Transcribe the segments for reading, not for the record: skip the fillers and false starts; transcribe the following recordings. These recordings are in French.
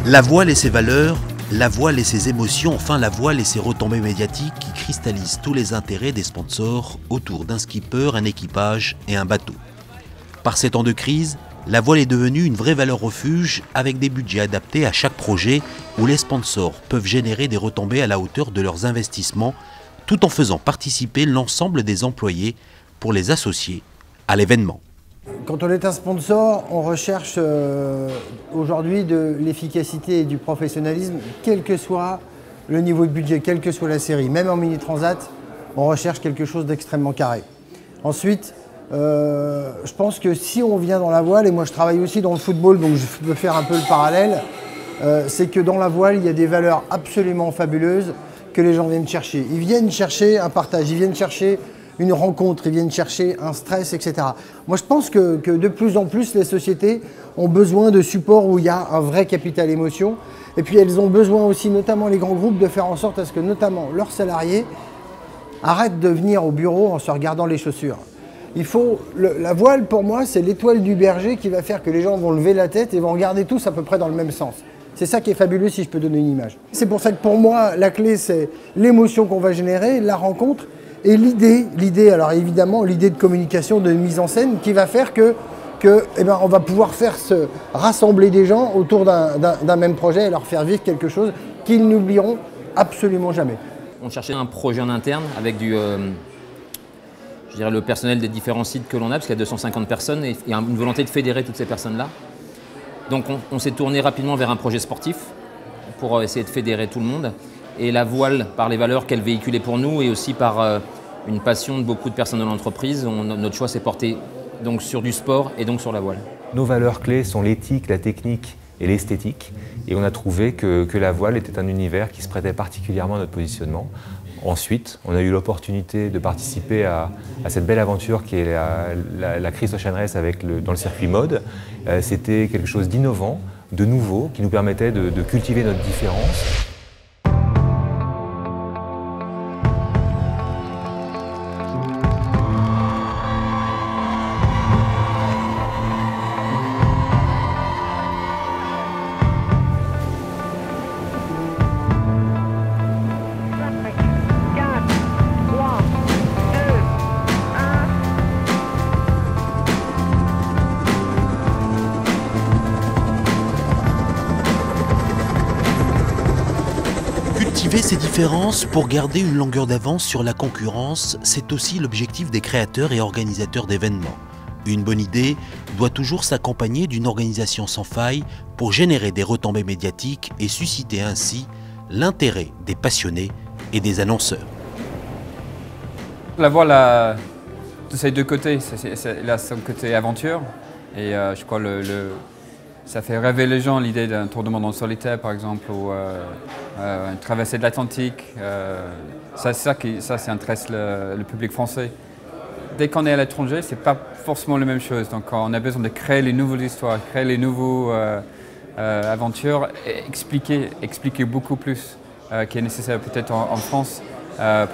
La voile et ses valeurs, la voile et ses émotions, enfin la voile et ses retombées médiatiques qui cristallisent tous les intérêts des sponsors autour d'un skipper, un équipage et un bateau. Par ces temps de crise, la voile est devenue une vraie valeur refuge avec des budgets adaptés à chaque projet où les sponsors peuvent générer des retombées à la hauteur de leurs investissements tout en faisant participer l'ensemble des employés pour les associer à l'événement. Quand on est un sponsor, on recherche aujourd'hui de l'efficacité et du professionnalisme, quel que soit le niveau de budget, quelle que soit la série. Même en mini-transat, on recherche quelque chose d'extrêmement carré. Ensuite, je pense que si on vient dans la voile, et moi je travaille aussi dans le football, donc je peux faire un peu le parallèle, c'est que dans la voile, il y a des valeurs absolument fabuleuses que les gens viennent chercher. Ils viennent chercher un partage, ils viennent chercher une rencontre, ils viennent chercher un stress, etc. Moi, je pense que de plus en plus, les sociétés ont besoin de supports où il y a un vrai capital émotion. Et puis, elles ont besoin aussi, notamment les grands groupes, de faire en sorte à ce que, notamment, leurs salariés arrêtent de venir au bureau en se regardant les chaussures. La voile, pour moi, c'est l'étoile du berger qui va faire que les gens vont lever la tête et vont regarder tous à peu près dans le même sens. C'est ça qui est fabuleux, si je peux donner une image. C'est pour ça que, pour moi, la clé, c'est l'émotion qu'on va générer, la rencontre, et l'idée, alors évidemment, l'idée de communication, de mise en scène qui va faire on va pouvoir faire se rassembler des gens autour d'un même projet et leur faire vivre quelque chose qu'ils n'oublieront absolument jamais. On cherchait un projet en interne avec le personnel des différents sites que l'on a, parce qu'il y a 250 personnes et il y a une volonté de fédérer toutes ces personnes-là. Donc on s'est tourné rapidement vers un projet sportif pour essayer de fédérer tout le monde. Et la voile, par les valeurs qu'elle véhiculait pour nous et aussi par une passion de beaucoup de personnes de l'entreprise, notre choix s'est porté donc sur du sport et donc sur la voile. Nos valeurs clés sont l'éthique, la technique et l'esthétique. Et on a trouvé que la voile était un univers qui se prêtait particulièrement à notre positionnement. Ensuite, on a eu l'opportunité de participer à cette belle aventure qui est la Chris Ocean Race dans le circuit mode. C'était quelque chose d'innovant, de nouveau, qui nous permettait de cultiver notre différence. Cultiver ces différences pour garder une longueur d'avance sur la concurrence, c'est aussi l'objectif des créateurs et organisateurs d'événements. Une bonne idée doit toujours s'accompagner d'une organisation sans faille pour générer des retombées médiatiques et susciter ainsi l'intérêt des passionnés et des annonceurs. La voile a de ces deux côtés, elle a son côté aventure et je crois ça fait rêver les gens l'idée d'un tour du monde en solitaire par exemple ou une traversée de l'Atlantique. Ça c'est intéresse le public français. Dès qu'on est à l'étranger, c'est pas forcément la même chose. Donc on a besoin de créer les nouvelles histoires, créer les nouvelles aventures et expliquer beaucoup plus qui est nécessaire peut-être en France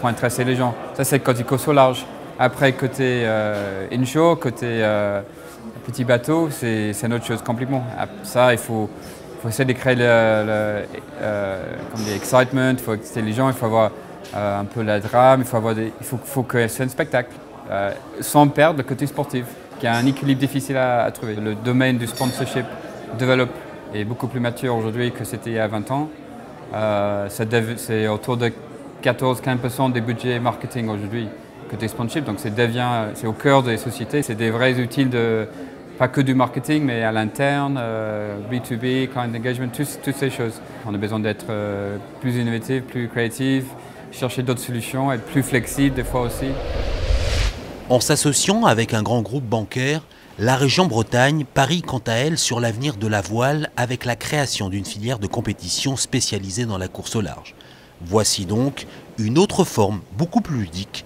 pour intéresser les gens. Ça c'est côté course au large. Après côté inshore, côté petit bateau, c'est une autre chose complètement. Ça, il faut essayer de créer l'excitement, il faut exciter les gens, il faut avoir un peu la drame, il faut que c'est un spectacle, sans perdre le côté sportif, qui a un équilibre difficile à trouver. Le domaine du sponsorship développe est beaucoup plus mature aujourd'hui que c'était il y a 20 ans. C'est autour de 14-15% des budgets marketing aujourd'hui. Côté sponsorship, donc c'est au cœur des sociétés, c'est des vrais outils pas que du marketing, mais à l'interne, B2B, client engagement, toutes ces choses. On a besoin d'être plus innovatif, plus créatif, chercher d'autres solutions, être plus flexible des fois aussi. En s'associant avec un grand groupe bancaire, la région Bretagne parie quant à elle sur l'avenir de la voile avec la création d'une filière de compétition spécialisée dans la course au large. Voici donc une autre forme beaucoup plus ludique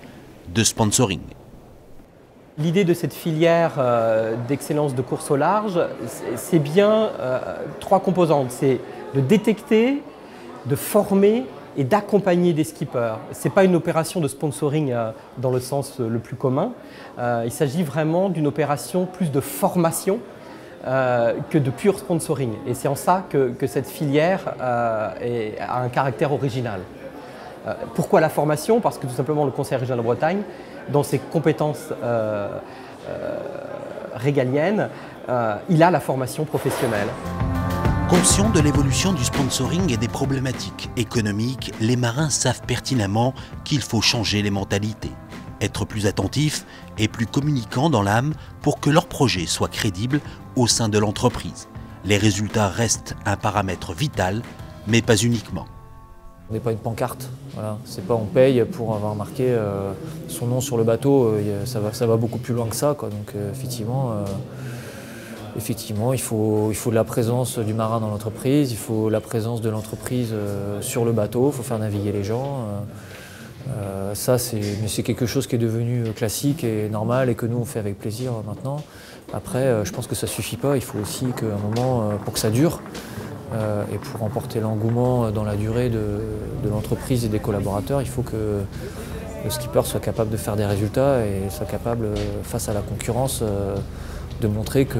de sponsoring. L'idée de cette filière d'excellence de course au large, c'est bien trois composantes. C'est de détecter, de former et d'accompagner des skippers. Ce n'est pas une opération de sponsoring dans le sens le plus commun. Il s'agit vraiment d'une opération plus de formation que de pur sponsoring. Et c'est en ça que cette filière a un caractère original. Pourquoi la formation? Parce que tout simplement le Conseil régional de Bretagne, dans ses compétences régaliennes, il a la formation professionnelle. Conscients de l'évolution du sponsoring et des problématiques économiques, les marins savent pertinemment qu'il faut changer les mentalités, être plus attentifs et plus communicants dans l'âme pour que leur projet soit crédible au sein de l'entreprise. Les résultats restent un paramètre vital, mais pas uniquement. On n'est pas une pancarte, voilà. C'est pas on paye pour avoir marqué son nom sur le bateau, ça va beaucoup plus loin que ça, quoi. Donc effectivement, il faut de la présence du marin dans l'entreprise, il faut la présence de l'entreprise sur le bateau, il faut faire naviguer les gens. Mais c'est quelque chose qui est devenu classique et normal et que nous on fait avec plaisir maintenant. Après, je pense que ça ne suffit pas, il faut aussi qu'à un moment, pour que ça dure, et pour remporter l'engouement dans la durée de l'entreprise et des collaborateurs, il faut que le skipper soit capable de faire des résultats et soit capable, face à la concurrence, de montrer que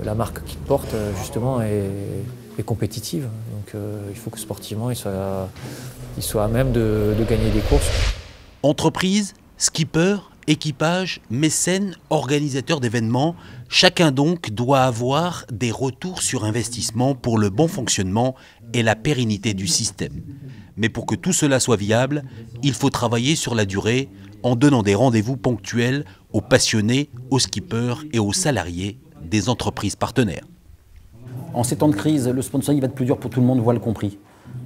la marque qu'il porte, justement, est compétitive. Donc il faut que sportivement, il soit à même de gagner des courses. Entreprise, skipper, équipage, mécène, organisateur d'événements, chacun donc doit avoir des retours sur investissement pour le bon fonctionnement et la pérennité du système. Mais pour que tout cela soit viable, il faut travailler sur la durée en donnant des rendez-vous ponctuels aux passionnés, aux skippers et aux salariés des entreprises partenaires. En ces temps de crise, le sponsoring va être plus dur pour tout le monde, voit le compris.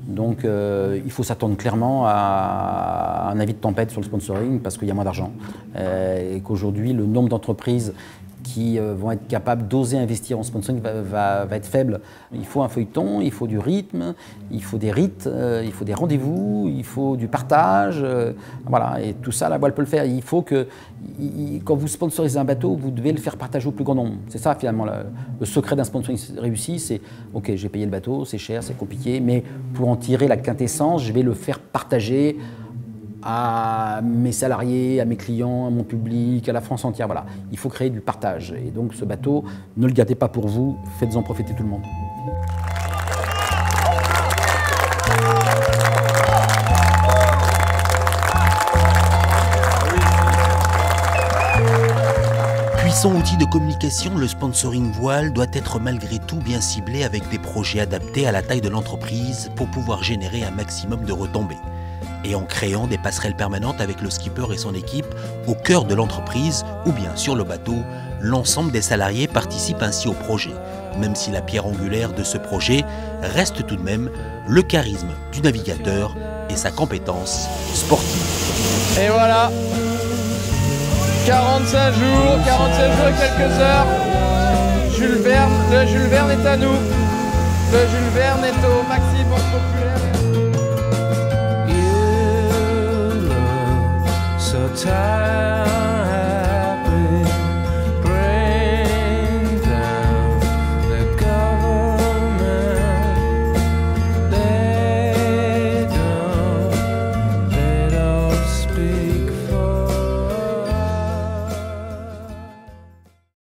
Donc il faut s'attendre clairement à un avis de tempête sur le sponsoring parce qu'il y a moins d'argent. Et qu'aujourd'hui, le nombre d'entreprises qui vont être capables d'oser investir en sponsoring va être faible. Il faut un feuilleton, il faut du rythme, il faut des rites, il faut des rendez-vous, il faut du partage. Voilà, et tout ça, la voile peut le faire. Il faut que, quand vous sponsorisez un bateau, vous devez le faire partager au plus grand nombre. C'est ça finalement le secret d'un sponsoring réussi, c'est ok, j'ai payé le bateau, c'est cher, c'est compliqué, mais pour en tirer la quintessence, je vais le faire partager à mes salariés, à mes clients, à mon public, à la France entière. Voilà. Il faut créer du partage. Et donc ce bateau, ne le gardez pas pour vous, faites-en profiter tout le monde. Puissant outil de communication, le sponsoring voile doit être malgré tout bien ciblé avec des projets adaptés à la taille de l'entreprise pour pouvoir générer un maximum de retombées. Et en créant des passerelles permanentes avec le skipper et son équipe au cœur de l'entreprise ou bien sur le bateau, l'ensemble des salariés participent ainsi au projet, même si la pierre angulaire de ce projet reste tout de même le charisme du navigateur et sa compétence sportive. Et voilà, 45 jours et quelques heures, le Jules Verne est à nous, le Jules Verne est au maximum populaire. Time